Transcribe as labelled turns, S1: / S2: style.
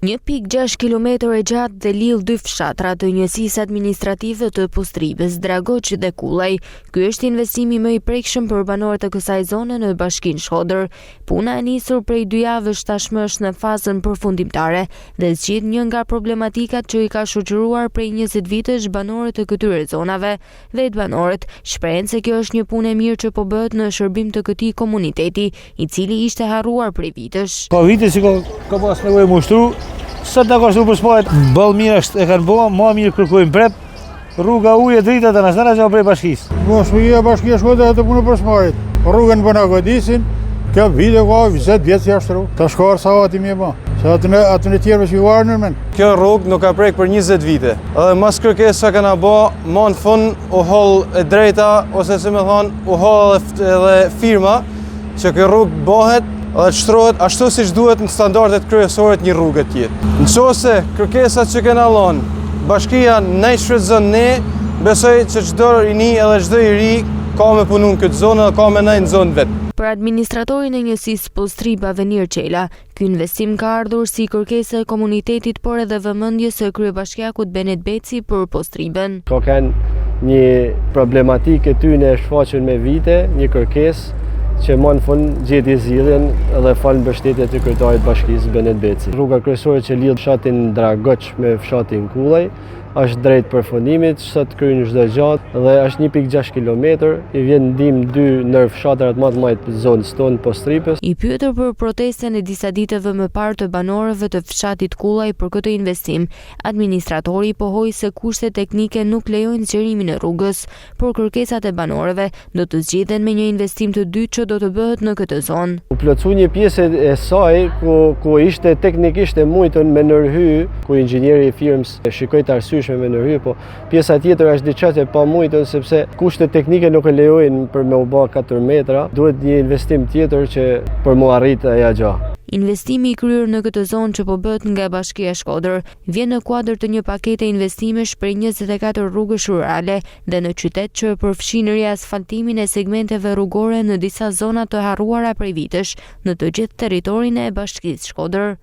S1: 1.6 kilometër e gjatë dhe lidh dy fshatra të njësisë administrative të Postribës, Dragoç dhe Kullaj. Ky është investimi më i prekshëm për banorët e kësaj zone në Bashkinë Shkodër. Puna e nisur prej 2 javësh tashmë është në fazën përfundimtare dhe zgjidh një nga problematikat që i ka shoqëruar prej 20 vitesh banorët e këtyre zonave. Vetë banorët shprehen se kjo është një punë e mirë që po bëhet në shërbim të këtij komuniteti, i cili ishte harruar prej vitesh.
S2: Ka vite që ka pas nevojë më ushtru. Sot në kështu për spajt, bëllë mirë është e kanë bëha, ma mirë kërkojmë prep, rruga ujë e drita të nësë, që prej bashkisë.
S3: Bashkia Shkodër e të punë për spajt, rrugën për në godisin, kjo vite ka 20 vjetë që ashtru, të shkarë sa ati mi e ba, se atë në tjerëve që i varë nërmen.
S4: Kjo rrugë nuk ka prek për 20 vite, edhe mas kërkesa këna ba, ma në fund u hol e drejta, ose se me thonë, u hol edhe firma, që kjo rrugë bëhet, dhe të shtrohet ashtu si që duhet në standardet kryesore të një rrugë tjetë. Nëse kërkesat që kena lonë, bashkia ne shfrytëzon ne, besoj që çdo rini edhe çdo i ri ka me punu në këtë zonë dhe ka me nejë në zonë vetë.
S1: Për administratorin e njësisë Postribë Avenir Qela, ky investim ka ardhur si kërkesë e komunitetit, por edhe vëmendje së kryebashkiakut Benet Beci për Postribën.
S5: Ka kanë një problematikë tyne shfaqur me vite, një kërkesë që më në fund gjeti zgjidhjen edhe falë mbështetjet të kryetarit bashkisë Benet Beci. Rruga kryesore që lidh fshatin Dragoç me fshatin Kullaj është drejt përfundimit, sot kryen çdo gjatë dhe është 1.6 kilometër, i vjen ndihmë 2 ndër fshatrat më të mëdha të zonës tonë Postribës.
S1: I pyetur për protestën e disa ditëve më parë të banorëve të fshatit Kullaj për këtë investim, administratori pohoi se kushtet teknike nuk lejojnë zgjerimin e rrugës, por kërkesat e banorëve do të zgjidhen me një investim të dytë që do të bëhet në këtë zonë.
S5: U plotsu një pjesë e saj ku ishte teknikisht e mujtën me ndërhy, ku inxhinieri i firmës shikoi të arsyeshme me ndërhy, po pjesa tjetër është diçka e pamujtën sepse kushtet teknike nuk e lejojnë për me u bë 4 metra, duhet një investim tjetër që për mu arrit ajo gjë.
S1: Investimi i kryer në këtë zonë që po bëhet nga Bashkia Shkodër vjen në kuadër të një pakete investimesh për 24 rrugësh rurale dhe në qytet që përfshin riasfaltimin e segmenteve rrugore në disa zona të harruara prej vitesh në të gjithë territorin e Bashkisë Shkodër.